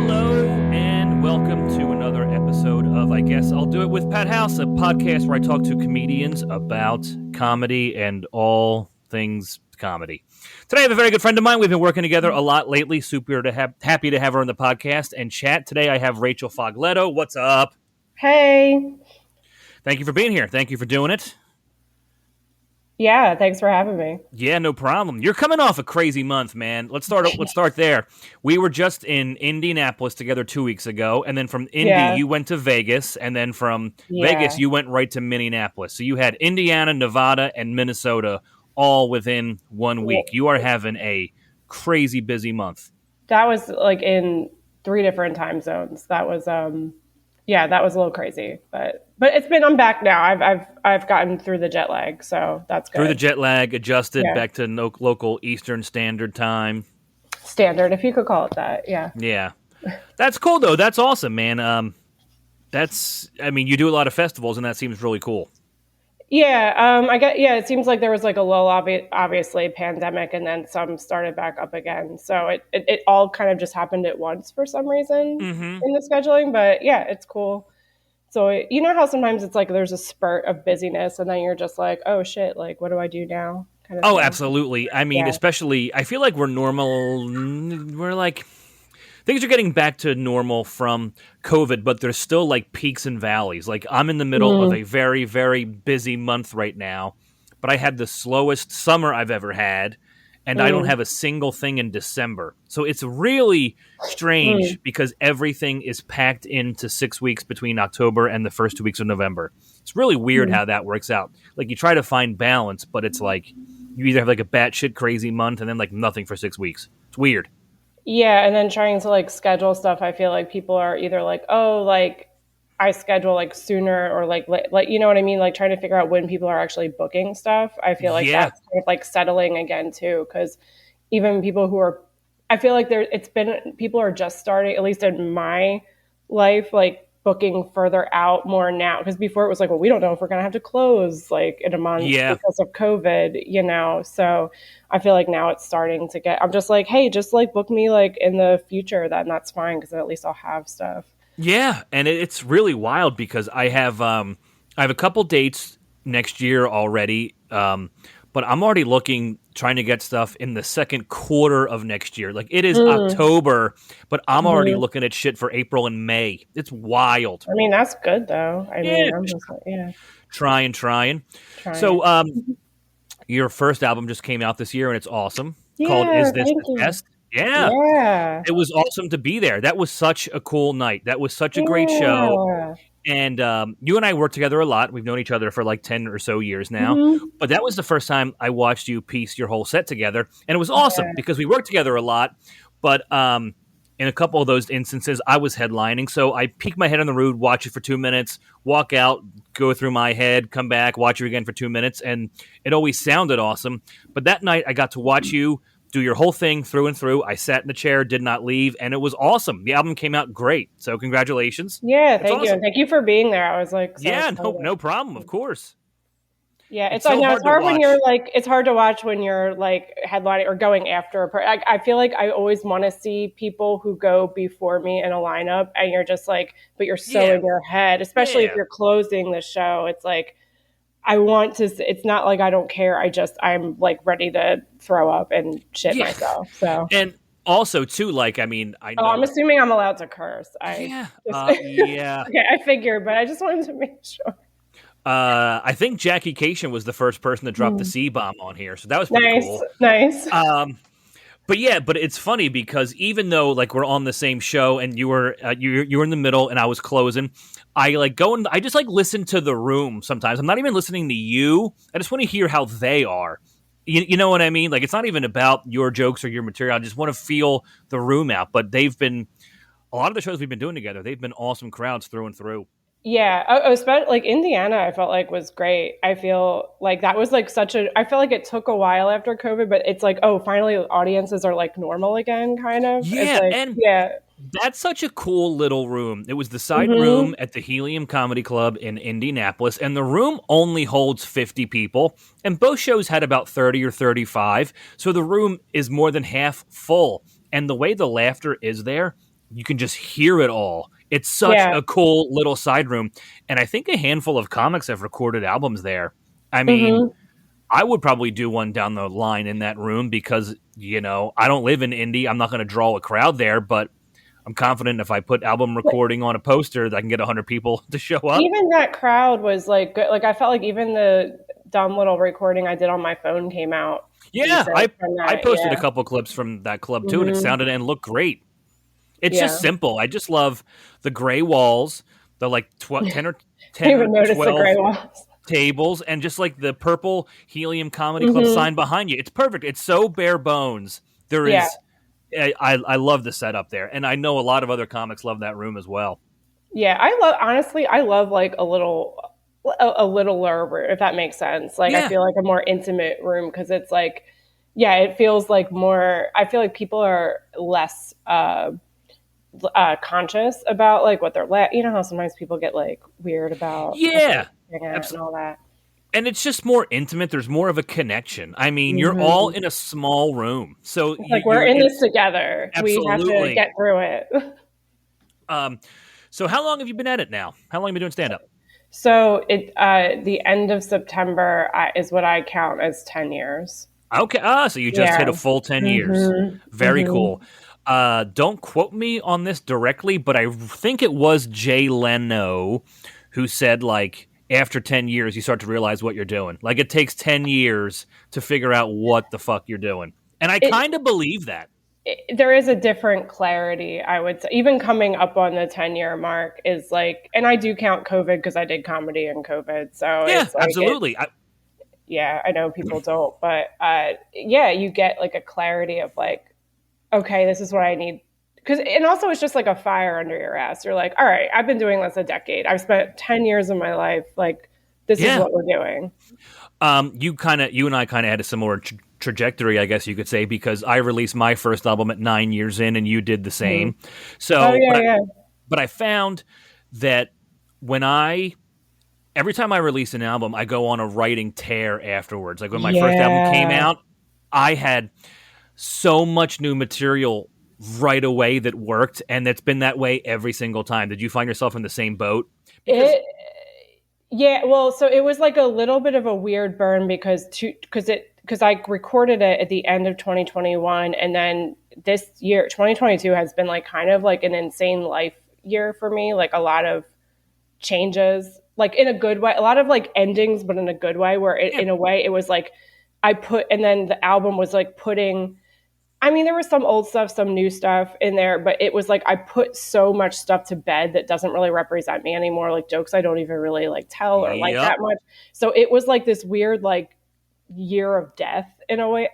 Hello and welcome to another episode of I Guess I'll Do It with Pat House, a podcast where I talk to comedians about comedy and all things comedy. Today I have a very good friend of mine. We've been working together a lot lately. Happy to have her on the podcast and chat. Today I have Rachel Fogletto. What's up? Hey. Thank you for being here. Thank you for doing it. Yeah, thanks for having me. Yeah, no problem. You're coming off a crazy month, man. Let's start there. We were just in Indianapolis together 2 weeks ago, and then from Indy you went to Vegas, and then from Vegas you went right to Minneapolis. So you had Indiana, Nevada, and Minnesota all within 1 week. You are having a crazy busy month. That was like in 3 different time zones. That was that was a little crazy, but I'm back now. I've gotten through the jet lag, so that's good. Through the jet lag, adjusted back to local Eastern Standard Time. Standard, if you could call it that. Yeah. Yeah. That's cool though. That's awesome, man. You do a lot of festivals and that seems really cool. Yeah, it seems like there was like a lull, obviously pandemic, and then some started back up again. So it all kind of just happened at once for some reason in the scheduling. But yeah, it's cool. So you know how sometimes it's like there's a spurt of busyness, and then you're just like, oh shit, like what do I do now? Kind of thing. Absolutely. I mean, especially I feel like we're like things are getting back to normal from COVID, but there's still like peaks and valleys. Like I'm in the middle of a very, very busy month right now, but I had the slowest summer I've ever had, and I don't have a single thing in December. So it's really strange because everything is packed into 6 weeks between October and the first 2 weeks of November. It's really weird how that works out. Like you try to find balance, but it's like you either have like a batshit crazy month and then like nothing for 6 weeks. It's weird. Yeah, and then trying to like schedule stuff, I feel like people are either like, oh, like I schedule like sooner or like you know what I mean? Like trying to figure out when people are actually booking stuff. I feel like that's kind of like settling again too, because even people who are, I feel like people are just starting, at least in my life, like booking further out more now. Because before it was like, well, we don't know if we're going to have to close like in a month because of COVID, you know? So I feel like now it's starting to I'm just like, hey, just like book me like in the future, that's fine. Because then at least I'll have stuff. Yeah. And it's really wild because I have a couple dates next year already. But I'm already trying to get stuff in the second quarter of next year. Like it is October, but I'm already looking at shit for April and May. It's wild. I mean, that's good though. I mean, I'm just like, trying. So, your first album just came out this year and it's awesome. Called Is This the Test? Yeah. It was awesome to be there. That was such a cool night. That was such a great show. And you and I work together a lot. We've known each other for like 10 or so years now. But that was the first time I watched you piece your whole set together. And it was awesome because we worked together a lot. But in a couple of those instances, I was headlining. So I peek my head on the road, watch it for 2 minutes, walk out, go through my head, come back, watch you again for 2 minutes. And it always sounded awesome. But that night I got to watch you do your whole thing through and through. I sat in the chair, did not leave, and it was awesome. The album came out great, so congratulations. Yeah, thank you. Thank you for being there. I was like, no problem, of course. Yeah, it's hard when you're like, it's hard to watch when you're like headlining or going after I feel like I always want to see people who go before me in a lineup, and you're just like, but you're so in your head, especially if you're closing the show. It's like, I want to, it's not like I don't care. I'm like ready to throw up and shit myself. So, and also too, like, I mean, I know. I'm assuming I'm allowed to curse. Okay, I figured, but I just wanted to make sure. I think Jackie Cation was the first person to drop the C-bomb on here. So that was pretty cool. Nice. But it's funny because even though like we're on the same show and you were in the middle and I was closing, I like I just like listen to the room sometimes. I'm not even listening to you. I just want to hear how they are. You know what I mean? Like it's not even about your jokes or your material. I just want to feel the room out. But they've been a lot of the shows we've been doing together. They've been awesome crowds through and through. Yeah, especially like Indiana, I felt like was great. I feel like that was like I feel like it took a while after COVID, but it's like, oh, finally audiences are like normal again, kind of. Yeah, that's such a cool little room. It was the side room at the Helium Comedy Club in Indianapolis, and the room only holds 50 people, and both shows had about 30 or 35, so the room is more than half full. And the way the laughter is there, you can just hear it all. It's such a cool little side room. And I think a handful of comics have recorded albums there. I mean, I would probably do one down the line in that room because, I don't live in Indy. I'm not going to draw a crowd there, but I'm confident if I put album recording on a poster that I can get 100 people to show up. Even that crowd was like good. Like I felt like even the dumb little recording I did on my phone came out. Yeah, I posted a couple clips from that club too, and it sounded and looked great. It's just simple. I just love the gray walls, the like 10 or 12 tables, and just like the purple Helium Comedy Club sign behind you. It's perfect. It's so bare bones. There is. I love the setup there, and I know a lot of other comics love that room as well. Yeah, I love like a littler room, if that makes sense. Like I feel like a more intimate room because it's like, it feels like more. I feel like people are less conscious about like what they're how sometimes people get like weird about and all that. And it's just more intimate. There's more of a connection. I mean, you're all in a small room. So like we're in this together. Absolutely. We have to get through it. So how long have you been at it now? How long have you been doing stand-up? So the end of September is what I count as 10 years. Okay. So you just hit a full 10 years. Very cool. Don't quote me on this directly, but I think it was Jay Leno who said like, after 10 years, you start to realize what you're doing. Like, it takes 10 years to figure out what the fuck you're doing. And I kind of believe that. There is a different clarity, I would say. Even coming up on the 10-year mark is like, and I do count COVID because I did comedy in COVID. So yeah, it's like absolutely. I know people don't. But you get like a clarity of like, okay, this is what I need. And also it's just like a fire under your ass. You're like, all right, I've been doing this a decade. I've spent 10 years of my life. Like, this is what we're doing. You and I kind of had a similar trajectory, I guess you could say, because I released my first album at 9 years in and you did the same. So, but I found that every time I release an album, I go on a writing tear afterwards. Like when my first album came out, I had so much new material right away that worked, and it's been that way every single time. Did you find yourself in the same boat? So it was like a little bit of a weird burn because I recorded it at the end of 2021, and then this year 2022 has been like kind of like an insane life year for me, like a lot of changes, like in a good way, a lot of like endings, but in a good way, where in a way it was like and then the album was like there was some old stuff, some new stuff in there, but it was like I put so much stuff to bed that doesn't really represent me anymore, like jokes I don't even really like tell or like that much. So it was like this weird like year of death in a way.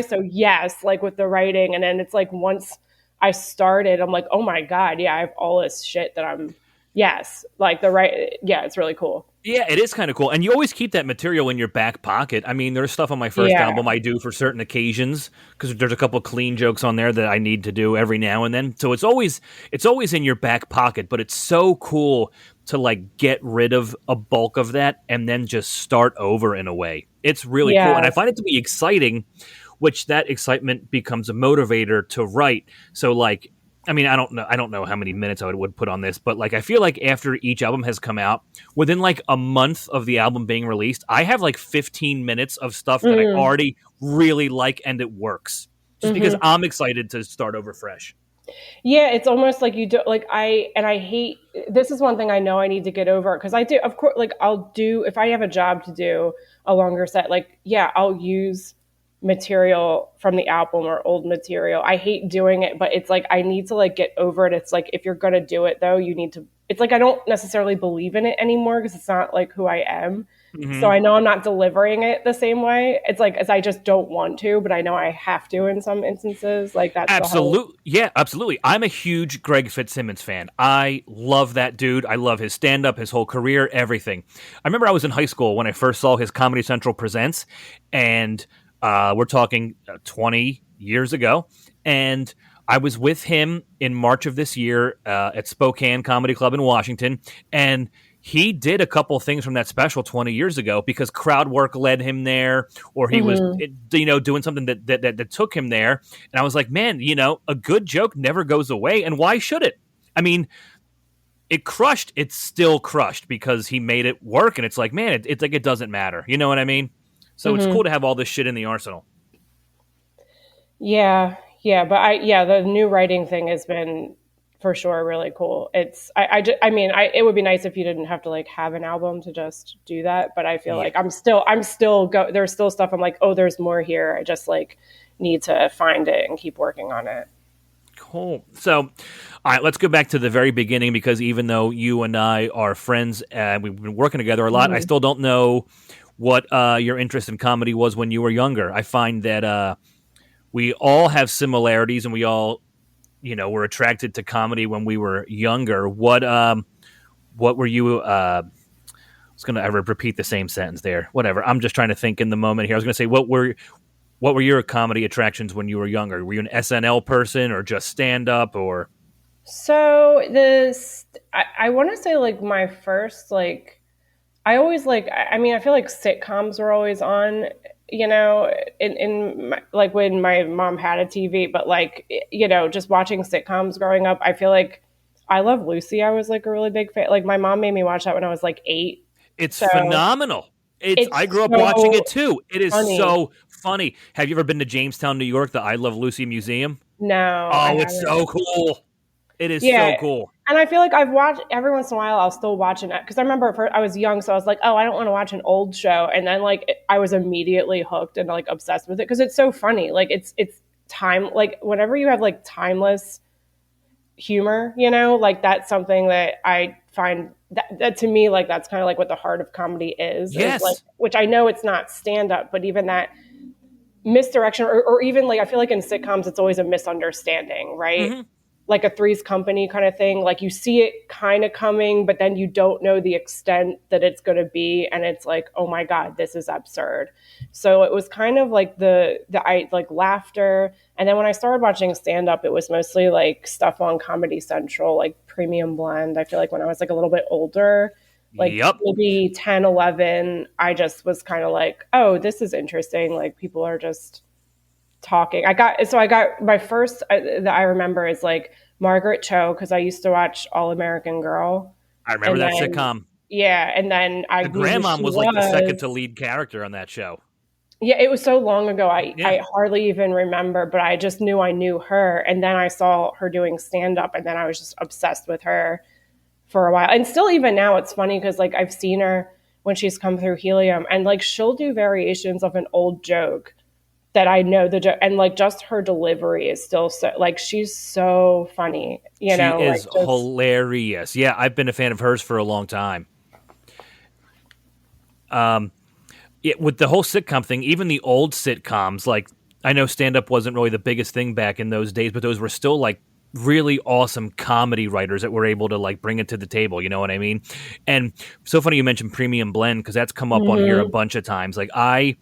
So yes, like with the writing, and then it's like once I started, I'm like, oh my God, I have all this shit that it's really cool. Yeah, it is kind of cool. And you always keep that material in your back pocket. I mean, there's stuff on my first album I do for certain occasions because there's a couple of clean jokes on there that I need to do every now and then. So it's always in your back pocket, but it's so cool to like get rid of a bulk of that and then just start over in a way. It's really cool. And I find it to be exciting, which that excitement becomes a motivator to write. So like, I mean, I don't know how many minutes I would put on this, but like I feel like after each album has come out, within like a month of the album being released, I have like 15 minutes of stuff that I already really like and it works. Just because I'm excited to start over fresh. Yeah, it's almost like you do like I hate this is one thing I know I need to get over because I do, of course, like I'll do if I have a job to do a longer set, like I'll use material from the album or old material. I hate doing it, but it's like I need to like get over it. It's like if you're gonna do it though, you need to. It's like I don't necessarily believe in it anymore because it's not like who I am. So I know I'm not delivering it the same way. It's like as I just don't want to, but I know I have to in some instances. Like that's absolutely, absolutely. I'm a huge Greg Fitzsimmons fan. I love that dude. I love his stand-up, his whole career, everything. I remember I was in high school when I first saw his Comedy Central Presents, and we're talking 20 years ago, and I was with him in March of this year at Spokane Comedy Club in Washington, and he did a couple things from that special 20 years ago because crowd work led him there, or he was, doing something that took him there. And I was like, man, a good joke never goes away. And why should it? I mean, it crushed. It's still crushed because he made it work. And it's like, man, it's like, it doesn't matter. You know what I mean? So it's cool to have all this shit in the arsenal. Yeah. Yeah. But the new writing thing has been for sure really cool. It's, it would be nice if you didn't have to like have an album to just do that. But I feel like there's still stuff I'm like, oh, there's more here. I just like need to find it and keep working on it. Cool. So, all right, let's go back to the very beginning, because even though you and I are friends and we've been working together a lot, I still don't know what your interest in comedy was when you were younger. I find that we all have similarities, and we all, were attracted to comedy when we were younger. What were you? I was going to repeat the same sentence there. Whatever. I'm just trying to think in the moment here. I was going to say, what were your comedy attractions when you were younger? Were you an SNL person or just stand up or? So I want to say like my first, like, I always like, I mean, I feel like sitcoms were always on, in my, like when my mom had a TV, but like, just watching sitcoms growing up, I feel like I Love Lucy. I was like a really big fan. Like my mom made me watch that when I was like 8. It's phenomenal. I grew up watching it too. It is so funny. Have you ever been to Jamestown, New York, the I Love Lucy Museum? No. Oh, it's so cool. It is so cool. And I feel like I've watched every once in a while. I'll still watch it because I remember I was young, so I was like, "Oh, I don't want to watch an old show." And then like I was immediately hooked and like obsessed with it because it's so funny. Like it's time. Like whenever you have like timeless humor, like that's something that I find that to me, like that's kind of like what the heart of comedy is. Yes. Is like, which I know it's not stand up, but even that misdirection, or even like I feel like in sitcoms it's always a misunderstanding, right? Mm-hmm. Like a Three's Company kind of thing. Like you see it kind of coming, but then you don't know the extent that it's going to be. And it's like, oh my God, this is absurd. So it was kind of like the like laughter. And then when I started watching stand up, it was mostly like stuff on Comedy Central, like Premium Blend. I feel like when I was like a little bit older, like maybe 10, 11, I just was kind of like, oh, this is interesting. Like people are just talking. I got my first that I remember is like Margaret Cho, because I used to watch All American Girl. I remember that sitcom. Yeah, and then the grandma was like the second to lead character on that show. Yeah, it was so long ago. I hardly even remember, but I just knew I knew her, and then I saw her doing stand up, and then I was just obsessed with her for a while. And still, even now, it's funny because like I've seen her when she's come through Helium, and like she'll do variations of an old joke that I know the joke, and like just her delivery is still so like she's so funny. She is hilarious. Yeah, I've been a fan of hers for a long time. With the whole sitcom thing, even the old sitcoms, like I know stand-up wasn't really the biggest thing back in those days, but those were still like really awesome comedy writers that were able to like bring it to the table. You know what I mean? And so funny you mentioned Premium Blend because that's come up on here a bunch of times. Like I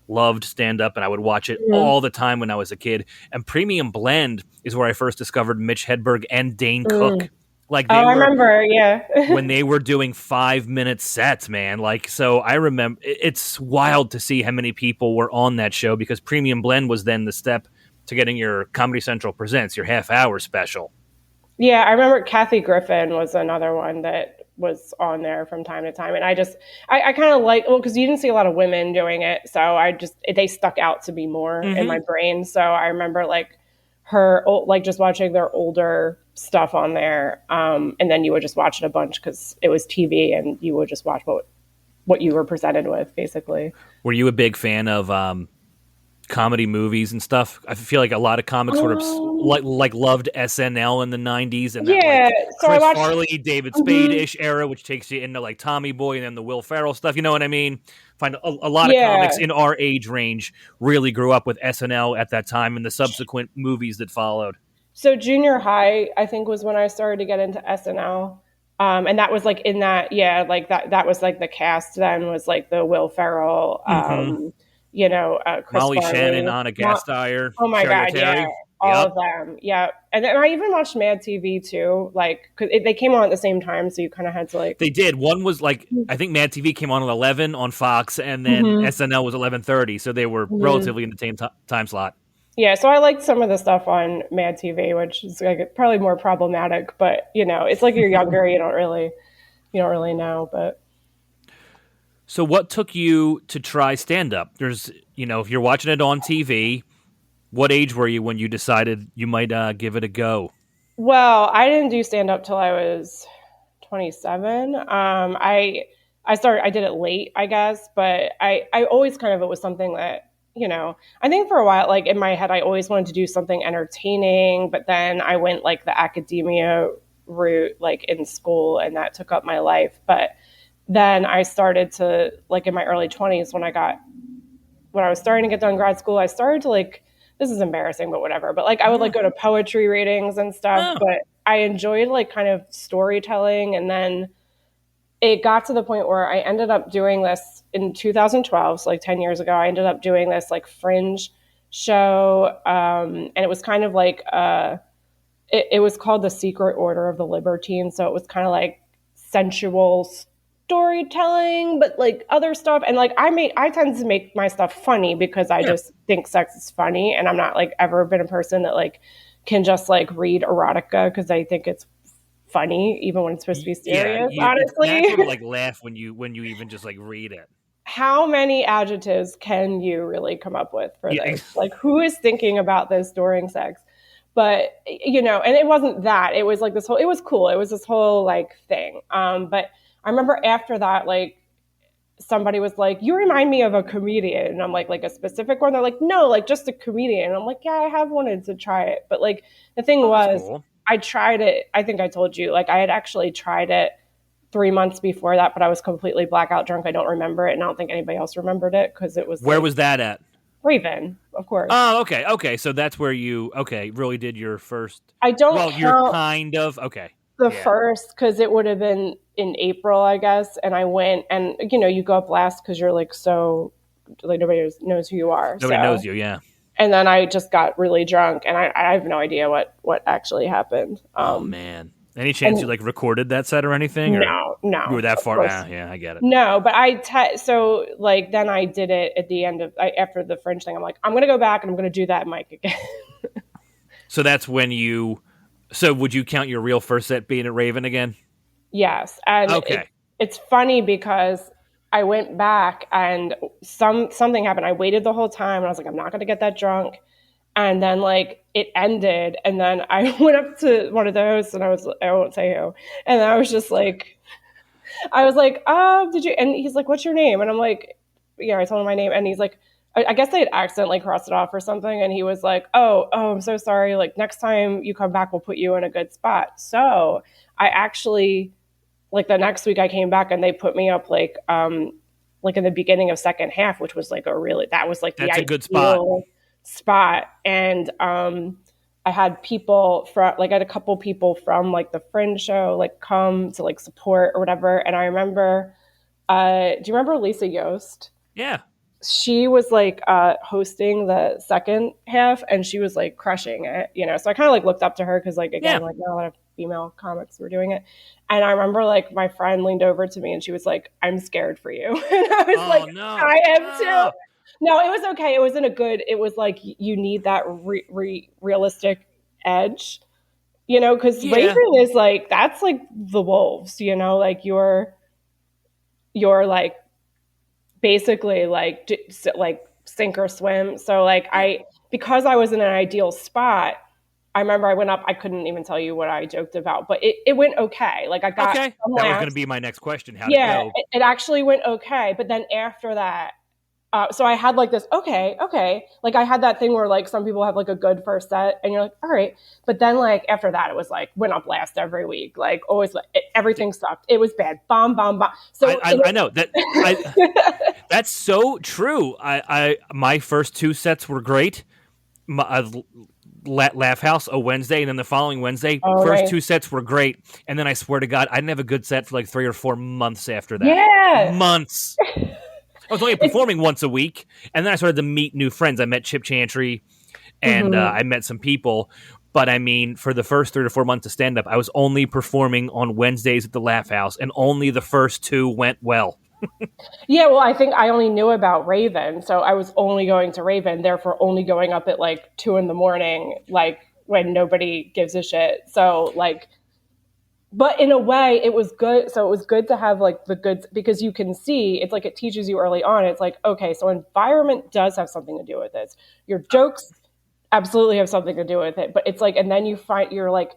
loved stand-up and I would watch it all the time when I was a kid. And Premium Blend is where I first discovered Mitch Hedberg and Dane Cook. Like I remember, when they were doing 5-minute sets, man. Like, so I remember it's wild to see how many people were on that show because Premium Blend was then the step to getting your Comedy Central Presents, your half-hour special. Yeah, I remember Kathy Griffin was another one that was on there from time to time. And I kind of like, because you didn't see a lot of women doing it. So they stuck out to be more in my brain. So I remember like her, like just watching their older stuff on there. And then you would just watch it a bunch because it was TV and you would just watch what you were presented with basically. Were you a big fan of, comedy movies and stuff? I feel like a lot of comics sort of like loved SNL in the 90s and that so Chris Farley, David Spade-ish era, which takes you into like Tommy Boy and then the Will Ferrell stuff. You know what I mean? Find a lot of comics in our age range really grew up with SNL at that time and the subsequent movies that followed. So junior high, I think, was when I started to get into SNL. And that was like in that, like that was like the cast then was like the Will Ferrell, Chris Molly Farley. Shannon, Anna Gasteyer. Oh my God, yeah. All of them. Yeah. And then I even watched Mad TV too, like, because they came on at the same time. So you kind of had to like. They did. One was like, I think Mad TV came on at 11 on Fox, and then SNL was 11:30. So they were relatively in the same time slot. Yeah, so I liked some of the stuff on Mad TV, which is like probably more problematic, but it's like you're younger, you don't really know, but. So what took you to try stand up? There's, if you're watching it on TV, what age were you when you decided you might give it a go? Well, I didn't do stand up till I was 27. I did it late, I guess, but I always kind of, it was something that I think for a while, like in my head, I always wanted to do something entertaining, but then I went like the academia route, like in school, and that took up my life. But then I started to, like in my early 20s, when I was starting to get done grad school, I started to like, this is embarrassing, but whatever. But like, I would like go to poetry readings and stuff, but I enjoyed like kind of storytelling. And then it got to the point where I ended up doing this in 2012, so like 10 years ago. I ended up doing this like fringe show, and it was kind of like it was called The Secret Order of the Libertine. So it was kind of like sensual storytelling, but like other stuff. And like I tend to make my stuff funny because I just think sex is funny, and I'm not like ever been a person that like can just like read erotica because I think it's funny even when it's supposed to be serious. Honestly, it's natural to like laugh when you even just like read it. How many adjectives can you really come up with for this? Like, who is thinking about this during sex? But and it wasn't that. It was like this whole. It was cool. It was this whole like thing. But I remember after that, like somebody was like, "You remind me of a comedian," and I'm like a specific one. They're like, "No, like just a comedian." And I'm like, "Yeah, I have wanted to try it," but like the thing was. Cool. I tried it. I think I told you, like I had actually tried it 3 months before that, but I was completely blackout drunk. I don't remember it, and I don't think anybody else remembered it because it was. Where was that at? Raven, of course. Oh, okay, okay. So that's where you really did your first. I don't. Well, you're kind of okay. The first, because it would have been in April, I guess, and I went, and you go up last because you're like so, like nobody knows who you are. Nobody knows you, yeah. And then I just got really drunk, and I have no idea what actually happened. Oh man! Any chance you like recorded that set or anything? No. You were that far? Yeah, I get it. No, but so like then I did it at the end of after the Fringe thing. I'm like, I'm gonna go back and I'm gonna do that mic again. So that's when you. So would you count your real first set being at Raven again? Yes, and okay. It's funny because I went back and something happened. I waited the whole time and I was like, I'm not going to get that drunk. And then like it ended. And then I went up to one of the hosts and I won't say who. And I was just like, did you, and he's like, what's your name? And I'm like, yeah, I told him my name. And he's like, I guess they had accidentally crossed it off or something. And he was like, oh, I'm so sorry. Like next time you come back, we'll put you in a good spot. So I actually, like the next week I came back and they put me up like in the beginning of second half, which was like that's a good spot. And I had people I had a couple people from like the Fringe show like come to like support or whatever. And I remember, do you remember Lisa Yost? Yeah. She was like hosting the second half and she was like crushing it, so I kind of like looked up to her because like again like not a lot of female comics were doing it. And I remember like my friend leaned over to me and she was like, I'm scared for you. And I was no. I am too. No, it was okay. It wasn't it was like you need that realistic edge, because Raven is like, that's like the wolves, like you're like basically like sink or swim. So like because I was in an ideal spot, I remember I went up, I couldn't even tell you what I joked about, but it went okay. Like I got that was going to be my next question. How did it go? It actually went okay. But then after that, so I had like this, okay. Like I had that thing where like some people have like a good first set and you're like, all right. But then like after that, it was like went up last every week. Like always, everything sucked. It was bad. Bomb. So I know that. That's so true. My first two sets were great. Laugh House a Wednesday, and then the following Wednesday, first two sets were great. And then I swear to God, I didn't have a good set for like 3 or 4 months after that. Yeah. Months. I was only performing once a week, and then I started to meet new friends. I met Chip Chantry, and I met some people. But I mean, for the first 3 to 4 months of stand up, I was only performing on Wednesdays at the Laugh House, and only the first 2 went well. Yeah, well, I think I only knew about Raven, so I was only going to Raven, therefore only going up at like 2 a.m, like when nobody gives a shit. So like, but in a way, it was good. So it was good to have like the good, because you can see it's like it teaches you early on. It's like, okay, so environment does have something to do with this. Your jokes absolutely have something to do with it, but it's like, and then you're like,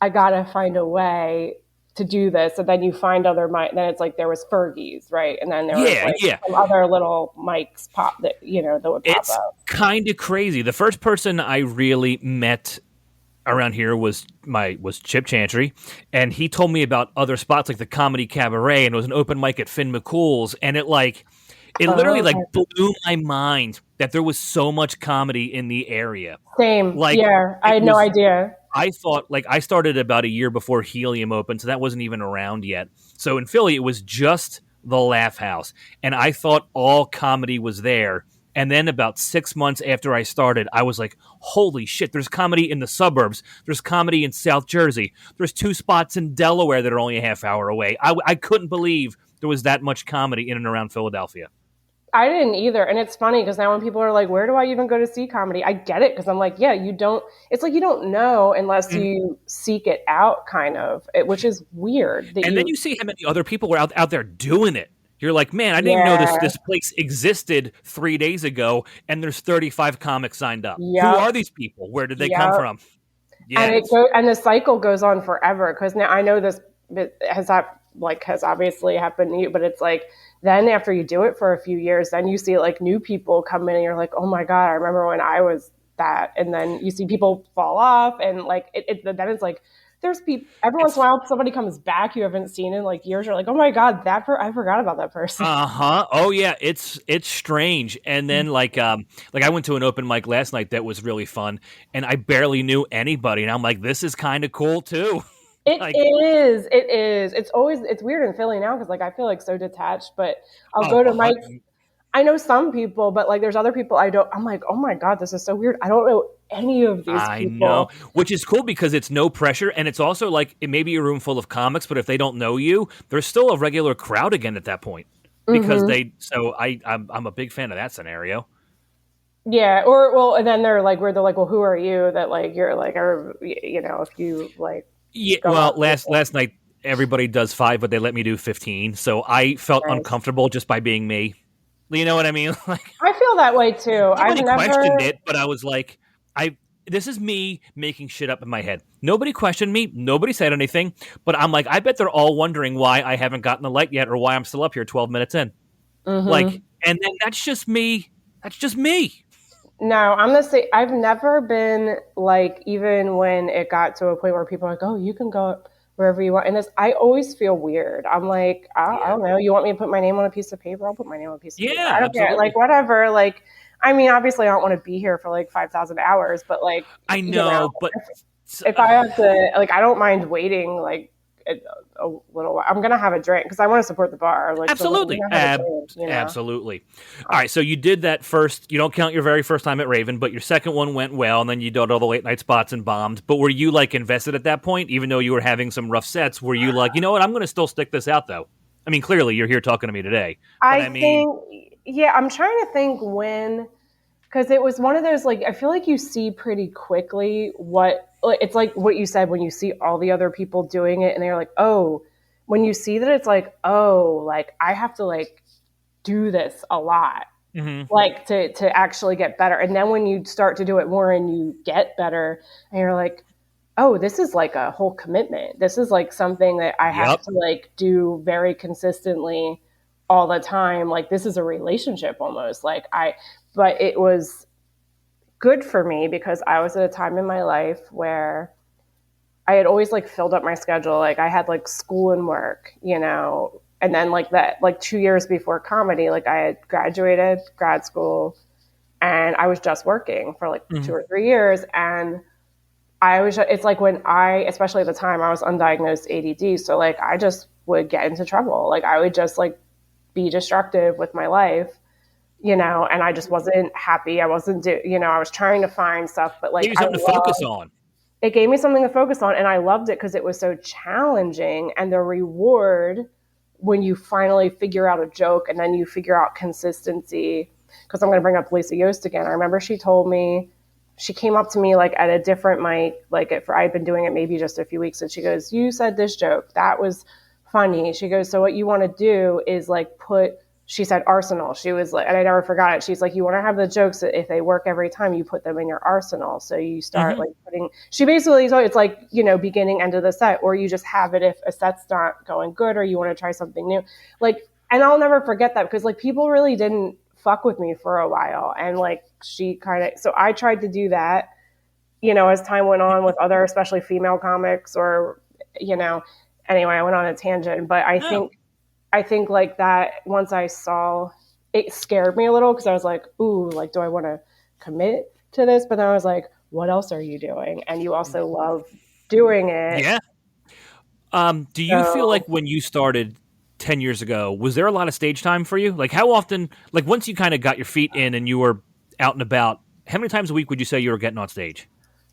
I gotta find a way to do this, and then you find other mic. Then it's like there was Fergie's, right, and then there was like some other little mics pop that that would pop up. It's kind of crazy. The first person I really met around here was Chip Chantry, and he told me about other spots like the Comedy Cabaret, and it was an open mic at Finn McCool's, and it literally like blew my mind that there was so much comedy in the area. Same. Like, yeah, I had no idea. I thought, like, I started about a year before Helium opened, so that wasn't even around yet. So in Philly, it was just the Laugh House, and I thought all comedy was there. And then about 6 months after I started, I was like, holy shit, there's comedy in the suburbs. There's comedy in South Jersey. There's 2 spots in Delaware that are only a half hour away. I couldn't believe there was that much comedy in and around Philadelphia. I didn't either. And it's funny because now when people are like, where do I even go to see comedy? I get it, because I'm like, yeah, it's like you don't know unless you seek it out, kind of, which is weird. And then you see how many other people were out there doing it. You're like, man, I didn't even know this place existed 3 days ago, and there's 35 comics signed up. Yep. Who are these people? Where did they come from? Yes. And the cycle goes on forever, because now I know this has obviously happened to you, but it's like, then after you do it for a few years, then you see like new people come in, and you're like, oh my God, I remember when I was that. And then you see people fall off, and like then it's like, there's people every once in a while somebody comes back you haven't seen in like years. You're like, oh my God, I forgot about that person. Oh yeah, it's strange. And then like I went to an open mic last night that was really fun, and I barely knew anybody, and I'm like, this is kind of cool too. It is. It's weird in Philly now, because like I feel like so detached, but I'll go to mics. I know some people, but like there's other people I don't. I'm like, oh my God, this is so weird. I don't know any of these people. I know, which is cool because it's no pressure, and it's also like it may be a room full of comics, but if they don't know you, there's still a regular crowd again at that point because I'm a big fan of that scenario. Yeah, and then they're like, well, who are you? That like you're like, if you like. Yeah, well, last night everybody does 5, but they let me do 15, so I felt uncomfortable just by being me. You know what I mean? Like, I feel that way too. Nobody questioned it, but I was like, this is me making shit up in my head. Nobody questioned me. Nobody said anything. But I'm like, I bet they're all wondering why I haven't gotten the light yet, or why I'm still up here 12 minutes in. Mm-hmm. Like, and then that's just me. That's just me. No, I'm gonna say I've never been like, even when it got to a point where people are like, oh, you can go wherever you want. And I always feel weird. I'm like, I don't know. You want me to put my name on a piece of paper? I'll put my name on a piece of paper. I don't care. Like, whatever. Like, I mean, obviously I don't want to be here for like 5,000 hours, but like, I know, but if I have to, like, I don't mind waiting like a little while. I'm gonna have a drink because I want to support the bar. Like, absolutely, absolutely. All right, so you did that first. You don't count your very first time at Raven, but your second one went well, and then you did all the late night spots and bombed. But were you like invested at that point, even though you were having some rough sets? Were you like, you know what, I'm going to still stick this out though? I mean, clearly you're here talking to me today. I think, I'm trying to think when, because it was one of those, like, I feel like you see pretty quickly it's like what you said, when you see all the other people doing it and they're like, oh, when you see that, it's like, oh, like I have to like do this a lot, like to actually get better. And then when you start to do it more and you get better, and you're like, oh, this is like a whole commitment. This is like something that I have to like do very consistently all the time. Like, this is a relationship almost. But it was good for me because I was at a time in my life where I had always like filled up my schedule. Like, I had like school and work, and then like that, like 2 years before comedy, like I had graduated grad school and I was just working for like 2 or 3 years. And it's like when especially at the time, I was undiagnosed ADD. So like, I just would get into trouble. Like, I would just like be destructive with my life. and I just wasn't happy. I wasn't I was trying to find stuff, but like Give you something to focus on. It gave me something to focus on, and I loved it because it was so challenging, and the reward when you finally figure out a joke and then you figure out consistency. Because I'm going to bring up Lisa Yost again. I remember she told me, she came up to me like at a different mic, like I'd been doing it maybe just a few weeks, and she goes, "You said this joke, that was funny." She goes, "So what you want to do is like she said arsenal." She was like, and I never forgot it. She's like, "You want to have the jokes that if they work every time, you put them in your arsenal. So you start like putting," she basically told it's like, beginning, end of the set, or you just have it if a set's not going good or you want to try something new. Like, and I'll never forget that because like people really didn't fuck with me for a while. And like so I tried to do that, as time went on with other, especially female comics or, anyway, I went on a tangent, but I think like that once I saw it scared me a little because I was like, ooh, like, do I want to commit to this? But then I was like, what else are you doing? And you also love doing it. Yeah. Do you feel like when you started 10 years ago, was there a lot of stage time for you? Like how often, like once you kind of got your feet in and you were out and about, how many times a week would you say you were getting on stage?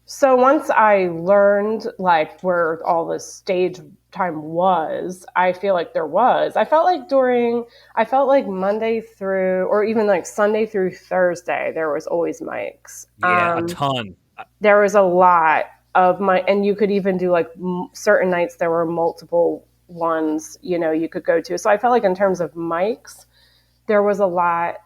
So once I learned like where all the stage time was, I feel like there was. I felt like Monday through, or even like Sunday through Thursday, there was always mics. Yeah, a ton. There was a lot of and you could even do like certain nights there were multiple ones, you could go to. So I felt like in terms of mics, there was a lot.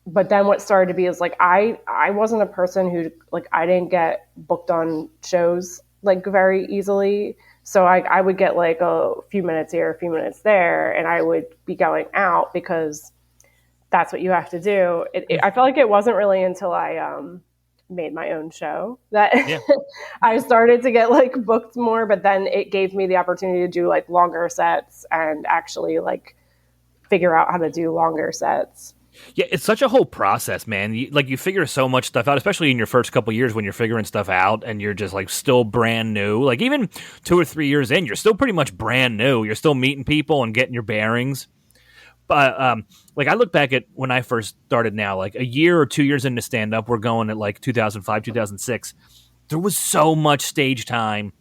But then what started to be is like I wasn't a person who like I didn't get booked on shows like very easily. So I would get like a few minutes here, a few minutes there, and I would be going out because that's what you have to do. I felt like it wasn't really until I made my own show that I started to get like booked more. But then it gave me the opportunity to do like longer sets and actually like figure out how to do longer sets. Yeah, it's such a whole process, man. You figure so much stuff out, especially in your first couple of years when you're figuring stuff out and you're just like still brand new. Like even 2 or 3 years in, you're still pretty much brand new. You're still meeting people and getting your bearings. But like I look back at when I first started now, like a year or 2 years into stand up, we're going at like 2005, 2006. There was so much stage time.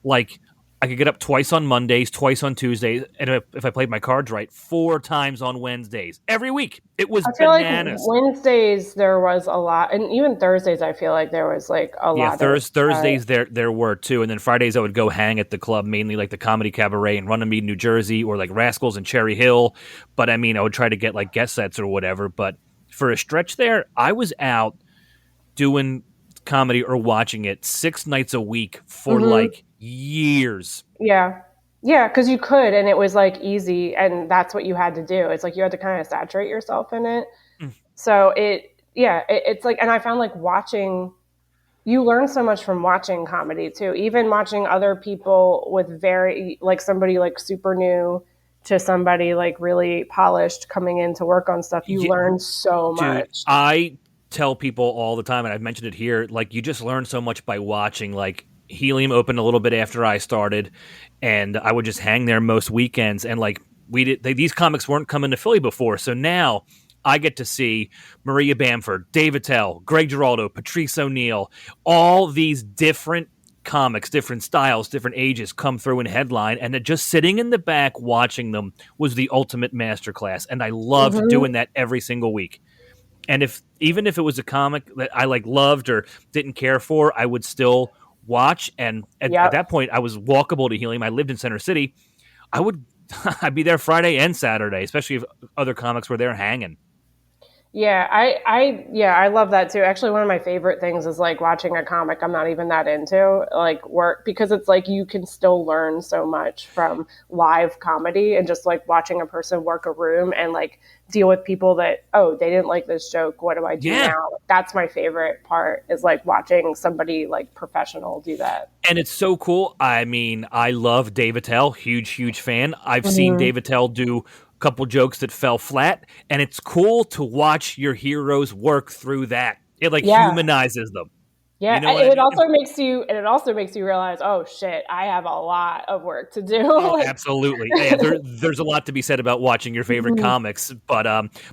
Like I could get up twice on Mondays, twice on Tuesdays, and if I played my cards right, 4 times on Wednesdays. Every week. It was bananas. Like Wednesdays there was a lot, and even Thursdays I feel like there was like a lot. Yeah, Thursdays there were too, and then Fridays I would go hang at the club, mainly like the Comedy Cabaret in Runnymede, New Jersey, or like Rascals in Cherry Hill. But I mean, I would try to get like guest sets or whatever. But for a stretch there, I was out doing comedy or watching it 6 nights a week for like years. Yeah, because you could, and it was like easy, and that's what you had to do. It's like you had to kind of saturate yourself in it. So it's like, and I found like you learn so much from watching comedy too, even watching other people with very like somebody like super new to somebody like really polished coming in to work on stuff. You learn so much. Dude, I tell people all the time, and I've mentioned it here, like you just learn so much by watching. Like Helium opened a little bit after I started, and I would just hang there most weekends. And like these comics weren't coming to Philly before, so now I get to see Maria Bamford, Dave Attell, Greg Giraldo, Patrice O'Neill, all these different comics, different styles, different ages come through and headline, and that just sitting in the back watching them was the ultimate masterclass. And I loved doing that every single week. And even if it was a comic that I like loved or didn't care for, I would still watch. And at that point, I was walkable to Helium. I lived in Center City. I'd be there Friday and Saturday, especially if other comics were there hanging. Yeah, I love that too. Actually, one of my favorite things is like watching a comic I'm not even that into, like work, because it's like you can still learn so much from live comedy and just like watching a person work a room and like deal with people that, oh, they didn't like this joke. What do I do now? That's my favorite part, is like watching somebody like professional do that. And it's so cool. I mean, I love Dave Attell, huge fan. I've seen Dave Attell do couple jokes that fell flat, and it's cool to watch your heroes work through that. It like humanizes them. Yeah, You know what and I it mean? also makes you realize, oh shit, I have a lot of work to do. Oh, Like, absolutely. Yeah, there's a lot to be said about watching your favorite mhm. comics, but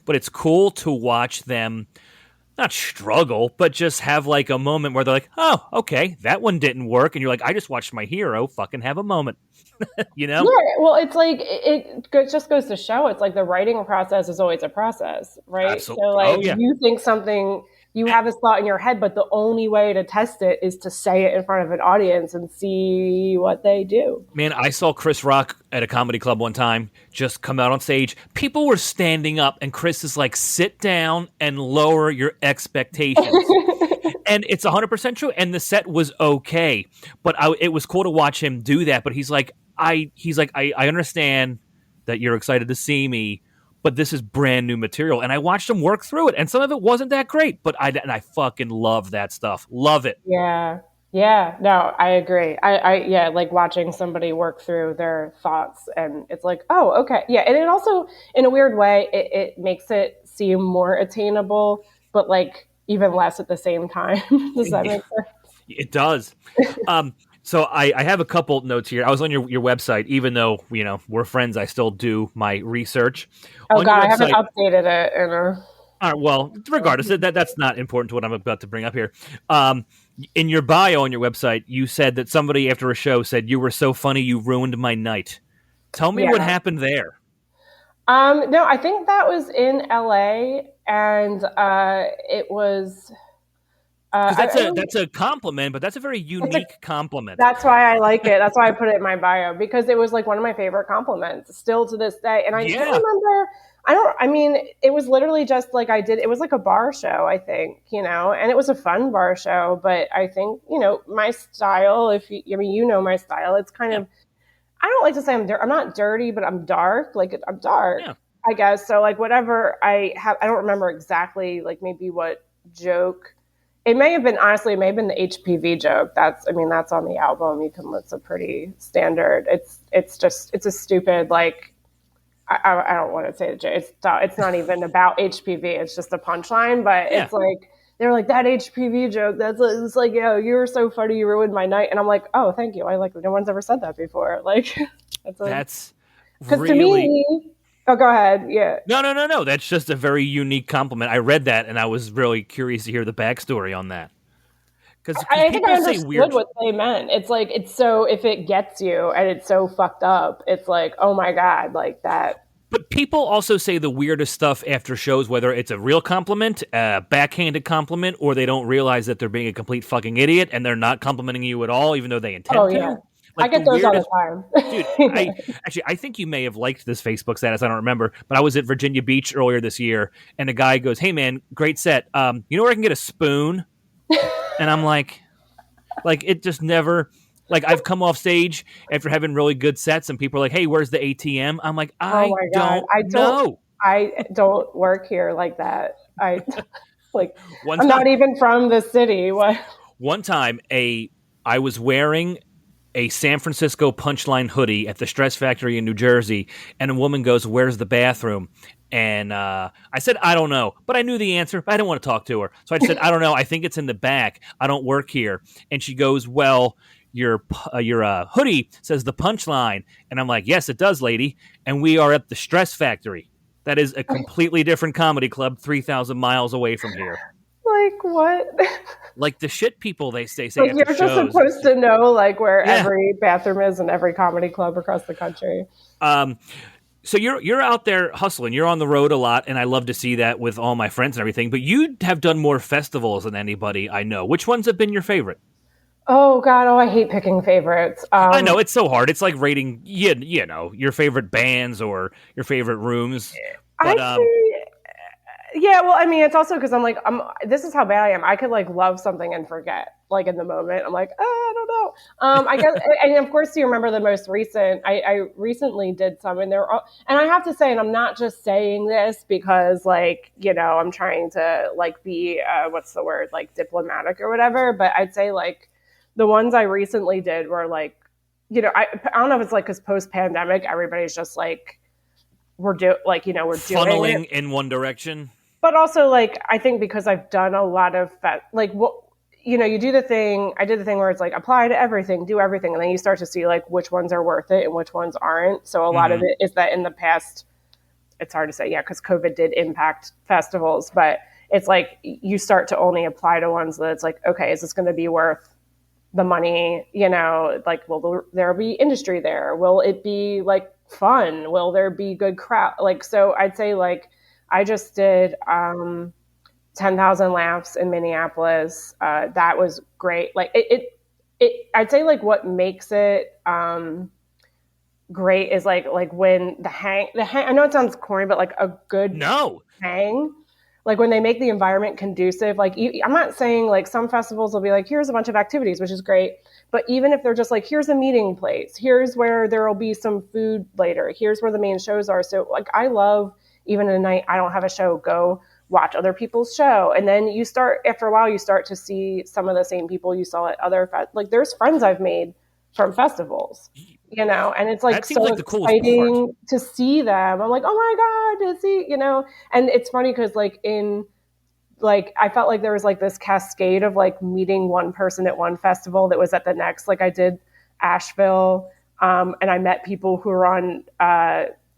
it's cool to watch them not struggle, but just have like a moment where they're like, "Oh, okay, that one didn't work," and you're like, "I just watched my hero fucking have a moment," you know? Yeah, well, it's like just goes to show it's like the writing process is always a process, right? So Absolutely. like Oh yeah. you think something, you have this thought in your head, but the only way to test it is to say it in front of an audience and see what they do. Man, I saw Chris Rock at a comedy club one time just come out on stage. People were standing up, and Chris is like, sit down and lower your expectations. And it's 100% true. And the set was okay. But it was cool to watch him do that. But I understand that you're excited to see me, but this is brand new material. And I watched him work through it. And some of it wasn't that great. But I fucking love that stuff. Love it. Yeah. Yeah. No, I agree. Yeah, like watching somebody work through their thoughts and it's like, oh, okay. Yeah. And it also, in a weird way, it makes it seem more attainable, but like even less at the same time. Does that make sense? It does. So I have a couple notes here. I was on your website, even though we're friends. I still do my research Oh on your God, I haven't website. updated it in a All right, well, regardless, that's not important to what I'm about to bring up here. In your bio on your website, you said that somebody after a show said you were so funny you ruined my night. Tell me what yeah. happened there. No, I think that was in LA and it was Because I that's a compliment, but that's a very it's a unique compliment. That's why I like it. That's why I put it in my bio because it was like one of my favorite compliments still to this day. And I can't Yeah, remember. I mean, it was literally just like it was like a bar show, I think, and it was a fun bar show. But I think, my style, my style, it's kind yeah, of, I don't like to say I'm not dirty, but I'm dark. Like I'm dark, yeah. I guess. So like whatever I have, I don't remember exactly like maybe what joke it may have been honestly, it may have been the HPV joke. That's on the album. It's a pretty standard. It's a stupid like I don't want to say the joke. It's not even about HPV. It's just a punchline, but Yeah. it's like they're like that HPV joke. It's like you were so funny, you ruined my night, and I'm like, oh, thank you. I like no one's ever said that before. Like That's because to really me, oh, go ahead, yeah. no. That's just a very unique compliment. I read that and I was really curious to hear the backstory on that. Because I think I people say understood weird. what they meant. It's like it's so if it gets you and it's so fucked up, it's like, oh my God, like that. But people also say the weirdest stuff after shows, whether it's a real compliment, a backhanded compliment, or they don't realize that they're being a complete fucking idiot and they're not complimenting you at all, even though they Oh intend yeah. to. I Like the get those all the weirdest. Dude, time. I think you may have liked this Facebook status. I don't remember, but I was at Virginia Beach earlier this year, and a guy goes, "Hey man, great set. You know where I can get a spoon?" And I'm like it just never. Like I've come off stage after having really good sets, and people are like, "Hey, where's the ATM?" I'm like, Oh I my God. don't know. I don't work here like that. Like One I'm time, not even from the city. What one time, I was wearing a San Francisco Punchline hoodie at the Stress Factory in New Jersey, and a woman goes, "Where's the bathroom?" And I said, "I don't know," but I knew the answer. But I didn't want to talk to her, so I said, "I don't know. I think it's in the back. I don't work here." And she goes, "Well, your hoodie says the Punchline," and I'm like, "Yes, it does, lady." And we are at the Stress Factory. That is a completely different comedy club, 3,000 miles away from here. like what? Like the shit people they say Like after you're just shows. supposed to know like where Yeah. every bathroom is in every comedy club across the country. Um, so you're out there hustling. You're on the road a lot, and I love to see that with all my friends and everything. But you have done more festivals than anybody I know. Which ones have been your favorite? Oh God, oh I hate picking favorites. I know it's so hard. It's like rating, your favorite bands or your favorite rooms. I But say, yeah. Well, I mean, it's also because I'm like, this is how bad I am. I could like love something and forget, like in the moment. I'm like, I don't know. I guess, and of course, you remember the most recent. I recently did some, and they're all, and I have to say, and I'm not just saying this because, like, I'm trying to like be, what's the word, like diplomatic or whatever. But I'd say like the ones I recently did were like, I don't know if it's like because post pandemic, everybody's just like we're doing funneling it, in one direction. but also like I think because I've done a lot of like what you do the thing. I did the thing where it's like apply to everything, do everything, and then you start to see like which ones are worth it and which ones aren't. So a lot of it is that in the past, it's hard to say, yeah, because COVID did impact festivals, but it's like you start to only apply to ones that it's like, okay, is this going to be worth the money? Like, will there be industry there? Will it be like fun? Will there be good crowd? Like, so I'd say like I just did 10,000 Laughs in Minneapolis. That was great. Like I'd say like what makes it great is like when the hang. I know it sounds corny, but like a good hang. Like when they make the environment conducive. Like I'm not saying like some festivals will be like, here's a bunch of activities, which is great. But even if they're just like, here's a meeting place, here's where there will be some food later, here's where the main shows are. So like I love even a night I don't have a show, go watch other people's show. And then you start, after a while, you start to see some of the same people you saw at other, like there's friends I've made from festivals, and it's like so like exciting to see them. I'm like, oh my God, to see, and it's funny because like I felt like there was like this cascade of like meeting one person at one festival that was at the next. Like I did Asheville, and I met people who were on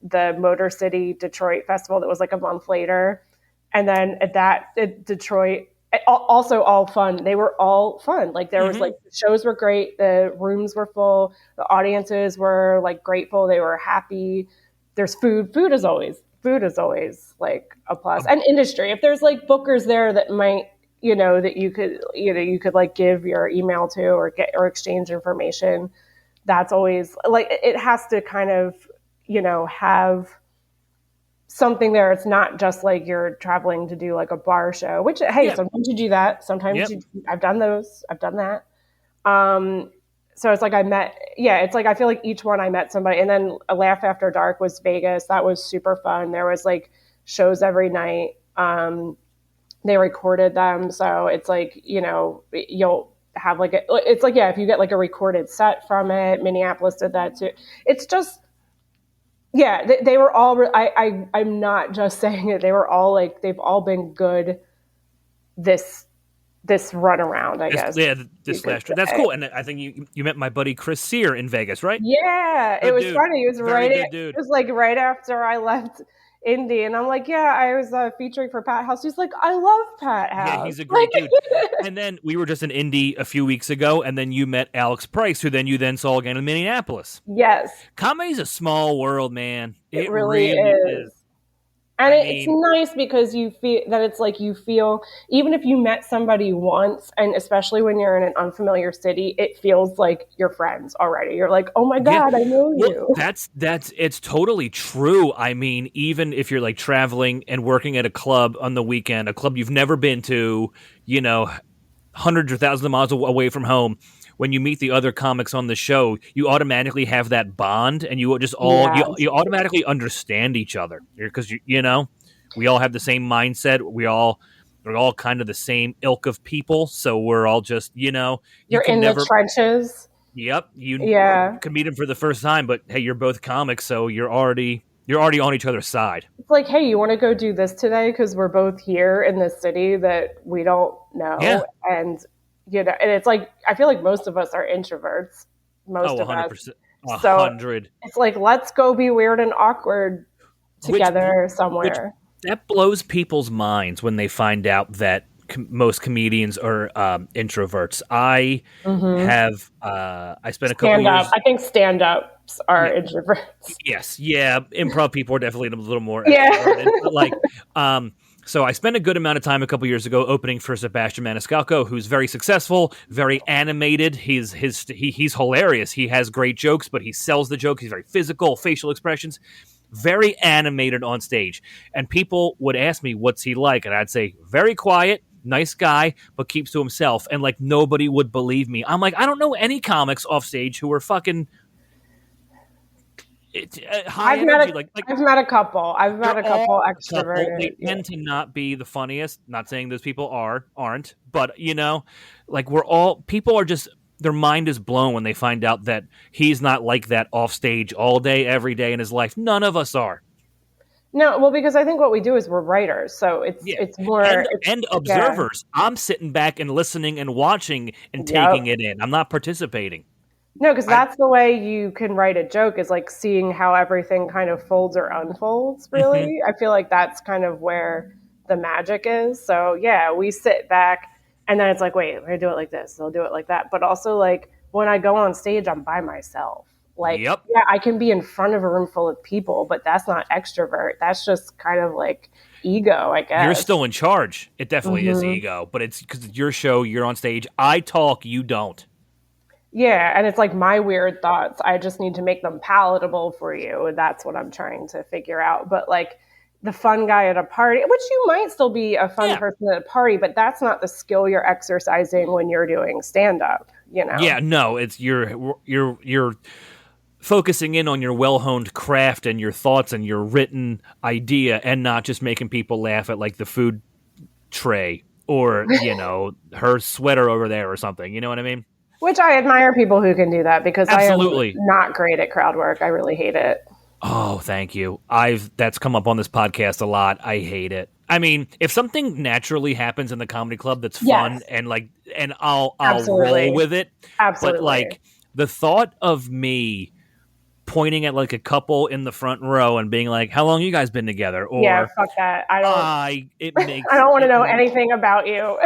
the Motor City Detroit festival that was like a month later. And then at Detroit, also all fun. They were all fun. Like there was like the shows were great. The rooms were full. The audiences were like grateful. They were happy. There's food. Food is always like a plus. And industry. If there's like bookers there that might, that you could like give your email to or exchange information. That's always like, it has to kind of, have something there. It's not just like you're traveling to do like a bar show, which, hey, sometimes you do that. Sometimes I've done those. I've done that. So it's like it's like I feel like each one I met somebody. And then A Laugh After Dark was Vegas. That was super fun. There was like shows every night. They recorded them. So it's like, you'll have like, it's like, if you get like a recorded set from it. Minneapolis did that too. It's just, they were all, I'm not just saying it. They were all like, they've all been good this run around, I guess. Yeah, this last year. That's cool. And I think you met my buddy Chris Sear in Vegas, right? Yeah, it was funny. It was it was like right after I left Indy, and I'm like, I was featuring for Pat House. He's like, I love Pat House. Yeah, he's a great dude. And then we were just in Indy a few weeks ago, and then you met Alex Price, who then you saw again in Minneapolis. Yes. Comedy's a small world, man. It really is. And it's nice because you feel that it's like you feel, even if you met somebody once, and especially when you're in an unfamiliar city, it feels like you're friends already. You're like, oh my God, I know you. It's totally true. I mean, even if you're like traveling and working at a club on the weekend, a club you've never been to, hundreds or thousands of miles away from home, when you meet the other comics on the show, you automatically have that bond, and you just you automatically understand each other because we all have the same mindset. We're all kind of the same ilk of people, so we're all just you're in the trenches. Yep, you can meet them for the first time, but hey, you're both comics, so you're already on each other's side. It's like, hey, you want to go do this today because we're both here in this city that we don't know, and and it's like, I feel like most of us are introverts. Most of 100%, us. 100. So it's like, let's go be weird and awkward together somewhere. That blows people's minds when they find out that most comedians are introverts. I have, I spent a couple years. I think stand-ups are introverts. Yes. Yeah. Improv people are definitely a little more. But so I spent a good amount of time a couple years ago opening for Sebastian Maniscalco, who's very successful, very animated. He's hilarious. He has great jokes, but he sells the joke. He's very physical, facial expressions, very animated on stage. And people would ask me, what's he like? And I'd say, very quiet, nice guy, but keeps to himself. And like nobody would believe me. I'm like, I don't know any comics off stage who are fucking high energy. I've met a couple. I've met a couple extroverted. They tend to not be the funniest. Not saying those people aren't, but people are just, their mind is blown when they find out that he's not like that off stage all day, every day in his life. None of us are. No, well, because I think what we do is we're writers, so Yeah, it's more and yeah. observers. I'm sitting back and listening and watching and Yep. taking it in. I'm not participating. No, because I that's the way you can write a joke is like seeing how everything kind of folds or unfolds, mhm. really. I feel like that's kind of where the magic is. So, yeah, we sit back and then it's like, wait, we're going to do it like this. They'll do it like that. But also, like, when I go on stage, I'm by myself. Like, Yep. yeah, I can be in front of a room full of people, but that's not extrovert. That's just kind of like ego, I You're guess. still in charge. It definitely is Hmm. ego, but it's because it's your show. You're on stage. I talk. You don't. Yeah, and it's like my weird thoughts. I just need to make them palatable for you. That's what I'm trying to figure out. But like the fun guy at a party, which you might still be a fun Yeah. person at a party, but that's not the skill you're exercising when you're doing stand up, you know? Yeah. No. It's you're focusing in on your well-honed craft and your thoughts and your written idea, and not just making people laugh at like the food tray or her sweater over there or something. You know what I mean? Which I admire people who can do that because I am Absolutely. not great at crowd work. I really hate it. Oh, thank you. I've That's come up on this podcast a lot. I hate it. I mean, if something naturally happens in the comedy club that's fun Yes, and I'll roll absolutely. with it, but Absolutely. like the thought of me pointing at like a couple in the front row and being like, "How long you guys been together?" Yeah, or fuck that. I don't "I it I makes don't want to it know anything about you.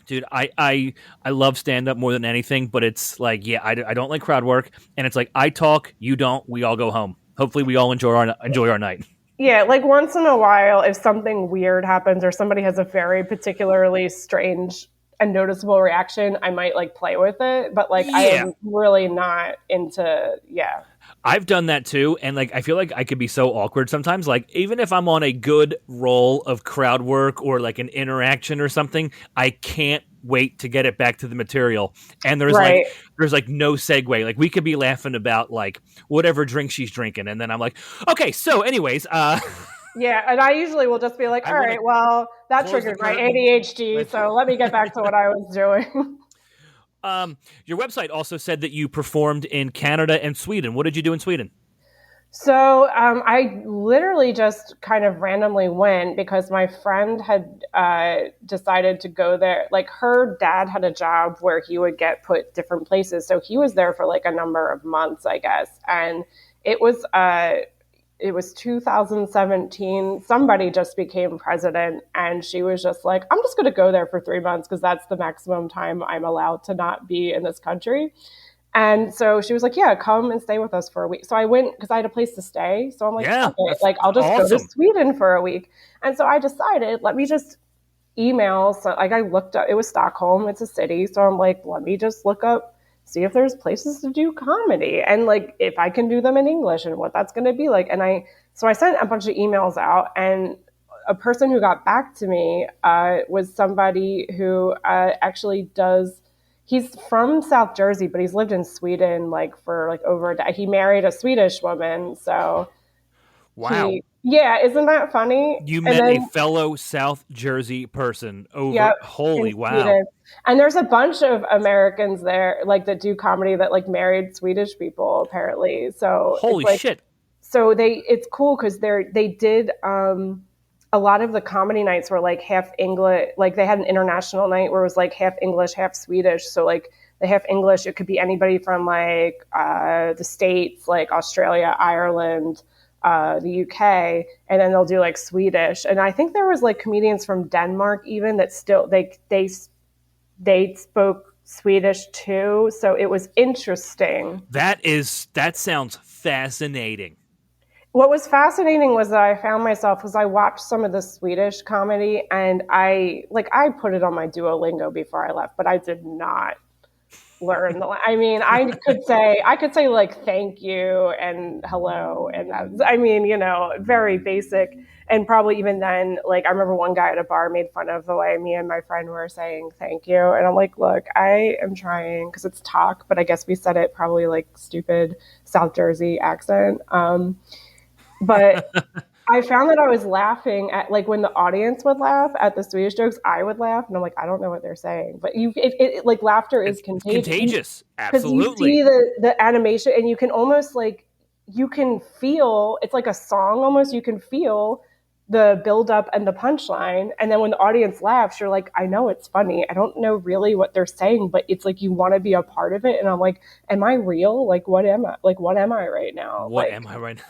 dude, I love stand up more than anything, but it's like, yeah, I don't like crowd work, and it's like I talk, you don't, we all go home. Hopefully, we all enjoy our night. Yeah, like once in a while, if something weird happens or somebody has a very particularly strange and noticeable reaction, I might like play with it. But like, I Yeah, am really not into, yeah. I've done that too, and like I feel like I could be so awkward sometimes. Like even if I'm on a good roll of crowd work or like an interaction or something, I can't wait to get it back to the material. And Right. there's like no segue. Like we could be laughing about like whatever drink she's drinking, and then I'm like, okay, so anyways, Yeah. And I usually will just be like, I all want to right, well, that close the triggered my curtain. ADHD. Let's. So let me get back to what I was doing. Your website also said that you performed in Canada and Sweden. What did you do in Sweden? So I literally just kind of randomly went because my friend had decided to go there. Like her dad had a job where he would get put different places, so he was there for like a number of months, I guess. And it was it was 2017. Somebody just became president, and she was just like, "I'm just going to go there for 3 months because that's the maximum time I'm allowed to not be in this country." And so she was like, "Yeah, come and stay with us for a week." So I went because I had a place to stay. So I'm like, Yeah, "Fuck it. that's Like, I'll just go to awesome. Sweden for a week." And so I decided, let me just email. So, like, I looked up, it was Stockholm, it's a city. So I'm like, let me just look up, see if there's places to do comedy and like if I can do them in English and what that's going to be like. So I sent a bunch of emails out, and a person who got back to me was somebody who actually does he's from South Jersey, but he's lived in Sweden like for like over a decade. He married a Swedish woman, so Wow. yeah, isn't that funny? You And met a then fellow South Jersey person over. yep, in Holy wow. Sweden. And there's a bunch of Americans there like that do comedy that like married Swedish people apparently. So it's Holy like shit. it's cool because they did a lot of the comedy nights were like half English, like they had an international night where it was like half English, half Swedish. So like the half English, it could be anybody from like the States, like Australia, Ireland, the UK, and then they'll do like Swedish. And I think there was like comedians from Denmark even that still they spoke Swedish too. So it was interesting. That sounds fascinating. What was fascinating was that I found myself because I watched some of the Swedish comedy and I put it on my Duolingo before I left, but I did not learn the. I mean, I could say like thank you and hello, and that's, I mean, very basic. And probably even then, like I remember one guy at a bar made fun of the way me and my friend were saying thank you, and I'm like, look, I am trying because it's talk, but I guess we said it probably like stupid South Jersey accent. But I found that I was laughing at like when the audience would laugh at the Swedish jokes, I would laugh, and I'm like, I don't know what they're saying, but like laughter is It's contagious contagious. because you Absolutely. see the animation, and you can almost like you can feel, it's like a song almost, you can feel the build up and the punchline, and then when the audience laughs, you're like, I know it's funny, I don't know really what they're saying, but it's like you want to be a part of it. And I'm like, am I real? Like what am I right now? What am I right now?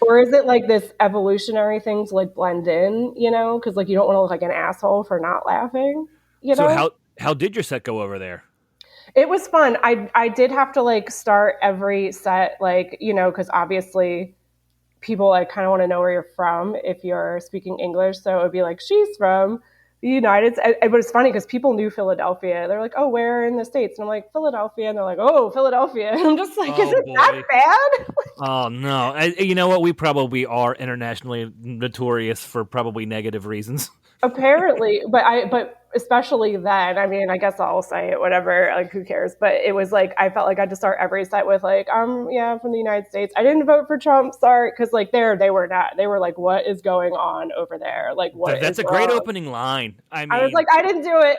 Or is it like this evolutionary thing to like blend in, because like you don't want to look like an asshole for not laughing, So how did your set go over there? It was fun. I did have to like start every set, like, because obviously people like kind of want to know where you're from if you're speaking English. So it would be like, she's from the United States. But it's funny because people knew Philadelphia. They're like, oh, where in the States? And I'm like, Philadelphia. And they're like, oh, Philadelphia. And I'm just like, is it that bad? Oh, no. You know what? We probably are internationally notorious for probably negative reasons. Apparently, but especially then, I mean, I guess I'll say it, whatever, like who cares? But it was like I felt like I had to start every set with like, yeah, I'm from the United States. I didn't vote for Trump, sorry, because like they were not. They were like, what is going on over there? Like what? That's a great opening line. I was like, I didn't do it.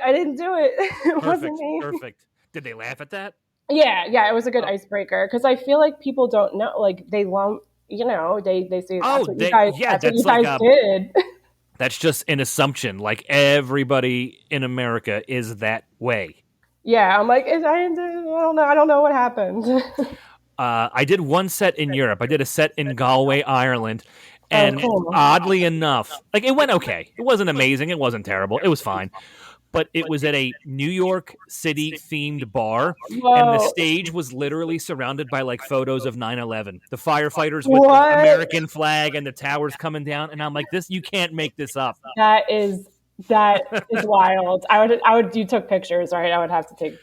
It wasn't me. Perfect. Did they laugh at that? Yeah, it was a good icebreaker because I feel like people don't know, like they lump, they say that's what you guys did. That's just an assumption. Like everybody in America is that way. Yeah, I'm like, I don't know what happened. I did one set in Europe. I did a set in Galway, Ireland. And oddly enough, like it went okay. It wasn't amazing. It wasn't terrible. It was fine. But it was at a New York City themed bar. Whoa. And the stage was literally surrounded by like photos of 9/11. The firefighters with the American flag and the towers coming down. And I'm like, you can't make this up. That is wild. I would, you took pictures, right? I would have to take.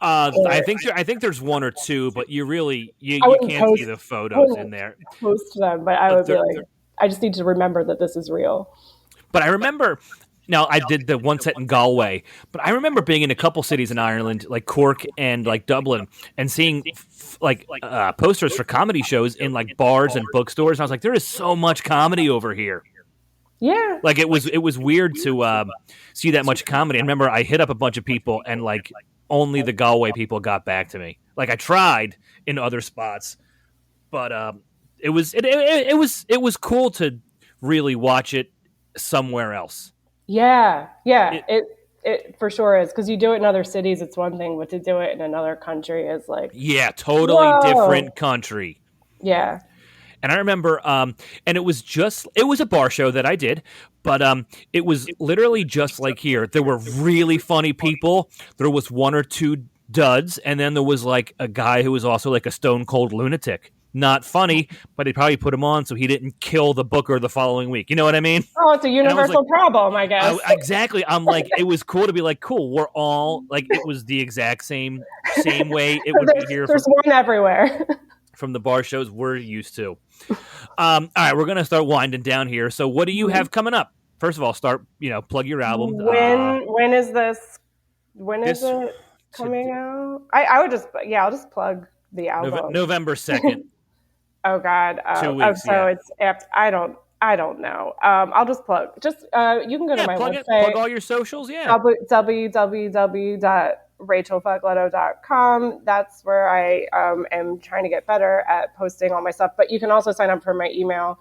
I think there's one or two, but you can't see the photos in there. Post them, but I would be like, I just need to remember that this is real. But I remember, now I did the one set in Galway, but I remember being in a couple cities in Ireland, like Cork and like Dublin, and seeing posters for comedy shows in like bars and bookstores. And I was like, there is so much comedy over here. Yeah, like it was weird to see that much comedy. I remember I hit up a bunch of people, and like only the Galway people got back to me. Like I tried in other spots, but it was cool to really watch it somewhere else. Yeah, it for sure is, because you do it in other cities, it's one thing, but to do it in another country is like totally different country. Yeah. And I remember, and it was a bar show that I did, but it was literally just like here. There were really funny people. There was one or two duds, and then there was like a guy who was also like a stone cold lunatic. Not funny, but they probably put him on so he didn't kill the booker the following week. You know what I mean? Oh, it's a universal problem, I guess. Exactly. I'm like, it was cool to be like, cool, we're all, like, it was the exact same way it would be here. There's one everywhere. From the bar shows we're used to. All right, we're going to start winding down here. So what do you have coming up? First of all, plug your album. When is this? When is it coming out? I'll just plug the album. November 2nd. Oh God. 2 weeks. So it's after, I don't know. I'll just plug. Just you can go to my website. Plug all your socials. Yeah. www.rachelfogletto.com. That's where I am trying to get better at posting all my stuff. But you can also sign up for my email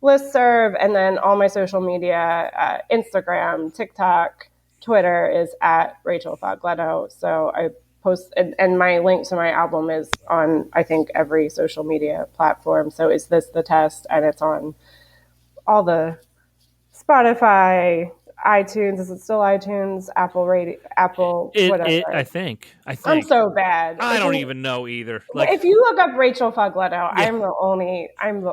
listserv, and then all my social media, Instagram, TikTok, Twitter is at Rachel Fogletto. So I post, and my link to my album is on, I think, every social media platform. So Is This the Test? And it's on all the Spotify, iTunes. Is it still iTunes? Apple, whatever. I think. I'm so bad. I don't even know either. Like, if you look up Rachel Fogletto, I'm the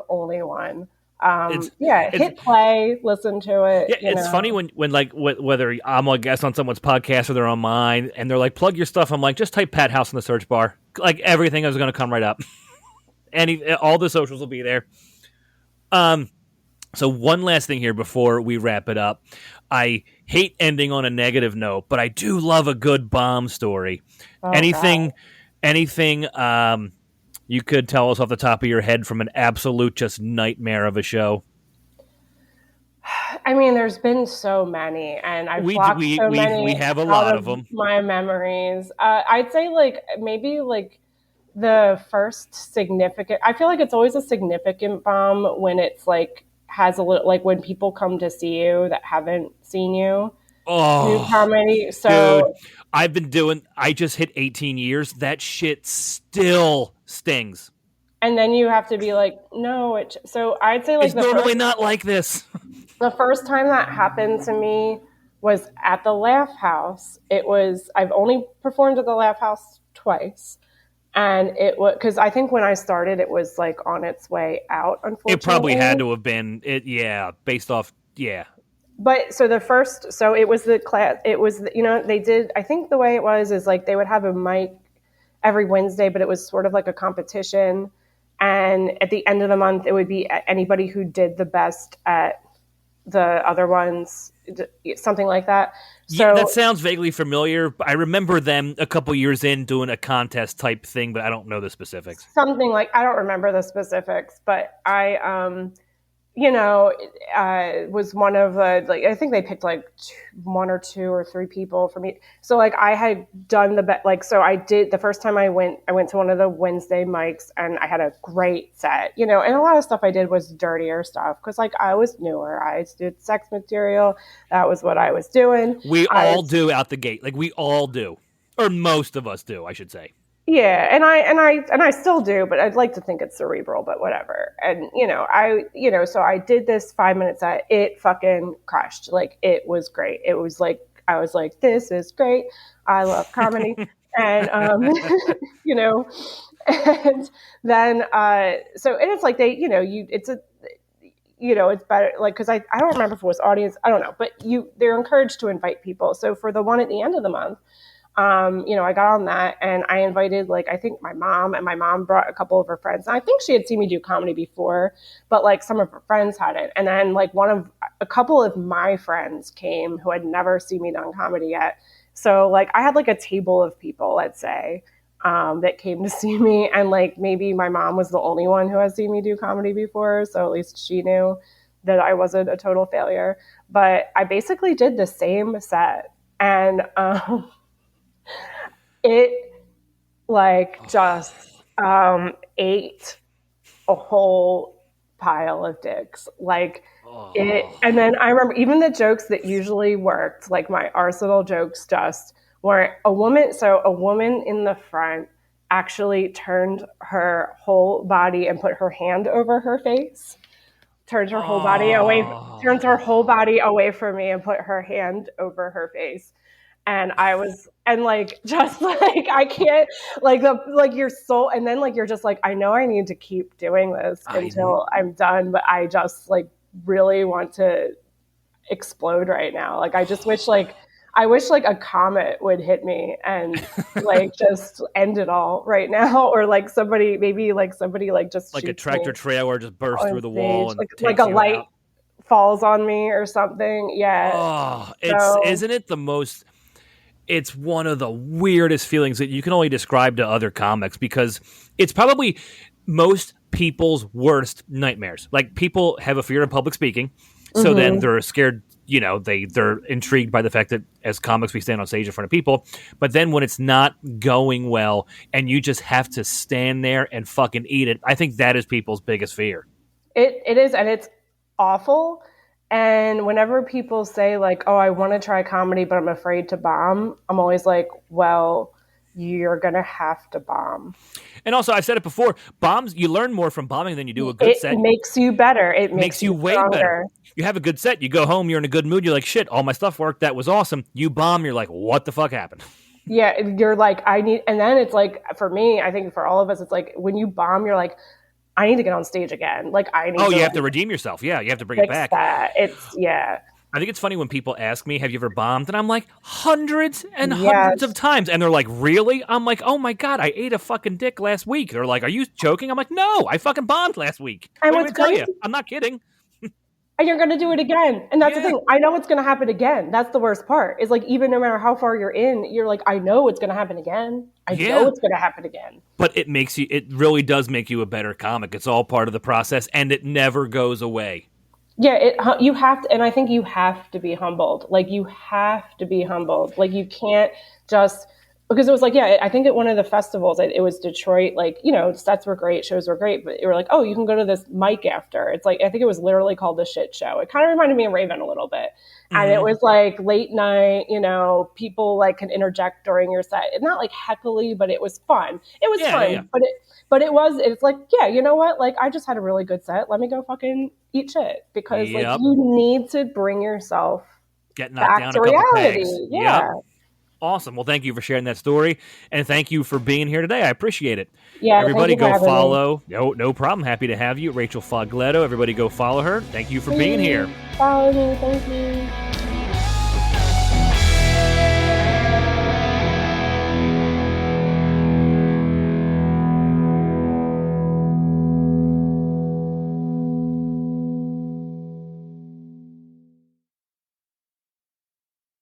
only one. Hit play, listen to it. Yeah, it's funny when like whether I'm a guest on someone's podcast or they're on mine, and they're like, plug your stuff. I'm like, just type Pat House in the search bar. Like everything is going to come right up. All the socials will be there. So one last thing here before we wrap it up. I hate ending on a negative note, but I do love a good bomb story. Oh, anything you could tell us off the top of your head from an absolute just nightmare of a show? I mean, there's been so many, and I've blocked so many. We have a lot of them. My memories. I'd say maybe the first significant, I feel like it's always a significant bomb when it's like has a little, like when people come to see you that haven't seen you do Oh, comedy. dude, So, I just hit 18 years. That shit still stings. and then you have to be like, no, so I'd say like It's normally not like this. the first time that happened to me was at the Laugh House. I've only performed at the Laugh House twice. And it was because I think when I started, it was like on its way out, It probably had unfortunately. to have been it. Yeah, based off. Yeah, But so it was the class, it was, they did, I think the way it was is like they would have a mic every Wednesday, but it was sort of like a competition. And at the end of the month, it would be anybody who did the best at the other ones, something like that. yeah, that So sounds vaguely familiar. I remember them a couple years in doing a contest type thing, but I don't know the specifics. something like, I don't remember the specifics, but was one of the, like, I think they picked like one or two or three people for me. So like I had done so I did the first time I went to one of the Wednesday mics and I had a great set, and a lot of stuff I did was dirtier stuff because like I was newer. I did sex material. That was what I was doing. We all do out the gate, like we all do, or most of us do, I should say. Yeah, and I still do, but I'd like to think it's cerebral, but whatever. And so I did this 5 minute set. It fucking crushed. Like it was great. It was like I was like, this is great. I love comedy, and you know, and then and it's like it's better like because I don't remember if it was audience. I don't know, but they're encouraged to invite people. So for the one at the end of the month. I got on that and I invited like I think my mom, and my mom brought a couple of her friends. And I think she had seen me do comedy before, but like some of her friends hadn't. And then like a couple of my friends came who had never seen me done comedy yet. So like I had like a table of people, let's say, that came to see me, and like maybe my mom was the only one who had seen me do comedy before, so at least she knew that I wasn't a total failure. But I basically did the same set, and it like just ate a whole pile of dicks. Like it, and then I remember even the jokes that usually worked, like my arsenal jokes, just weren't. A woman in the front actually turned her whole body and put her hand over her face. Turns her whole body away. Turns her whole body away from me and put her hand over her face. And I was, and like, just like, I can't, like your soul. And then like, you're just like, I know I need to keep doing this until I'm done, but I just like really want to explode right now. Like, I wish like a comet would hit me and like just end it all right now. Or like maybe somebody like just like a tractor trailer just bursts through the wall and like a light out. Falls on me or something. Yeah. Isn't it the most, it's one of the weirdest feelings that you can only describe to other comics because it's probably most people's worst nightmares. Like people have a fear of public speaking. So then they're scared, they're intrigued by the fact that as comics, we stand on stage in front of people. But then when it's not going well and you just have to stand there and fucking eat it, I think that is people's biggest fear. It is. And it's awful. And whenever people say like, oh, I want to try comedy, but I'm afraid to bomb, I'm always like, well, you're going to have to bomb. And also, I've said it before, you learn more from bombing than you do a good set. It makes you better. It makes you way stronger. Better. You have a good set. You go home, you're in a good mood. You're like, shit, all my stuff worked. That was awesome. You bomb, you're like, what the fuck happened? Yeah, you're like, and then it's like, for me, I think for all of us, it's like, when you bomb, you're like, I need to get on stage again. Like I need. Oh, you have to redeem yourself. Yeah, you have to bring it back. That. I think it's funny when people ask me, "Have you ever bombed?" And I'm like, hundreds and hundreds of times, and they're like, "Really?" I'm like, "Oh my god, I ate a fucking dick last week." They're like, "Are you joking?" I'm like, "No, I fucking bombed last week." And what's tell you, I'm not kidding. And you're going to do it again. And that's the thing. I know it's going to happen again. That's the worst part. Is like, even no matter how far you're in, you're like, I know it's going to happen again. I know it's going to happen again. But it really does make you a better comic. It's all part of the process and it never goes away. Yeah, you have to, and I think you have to be humbled. Like you have to be humbled. Like you can't just because it was like, yeah, I think at one of the festivals, it was Detroit, like, you know, sets were great, shows were great, but they were like, oh, you can go to this mic after. It's like, I think it was literally called The Shit Show. It kind of reminded me of Raven a little bit. And it was like late night, you know, people like can interject during your set. It's not like heckly, but it was fun. It was fun, yeah. It's like, yeah, you know what? Like, I just had a really good set. Let me go fucking eat shit, because like you need to bring yourself back to reality. Yeah. Yep. Awesome. Well, thank you for sharing that story, and thank you for being here today. I appreciate it. Yeah, everybody go follow. No problem. Happy to have you, Rachel Fogletto. Everybody go follow her. Thank you for being here. Follow me. Thank you.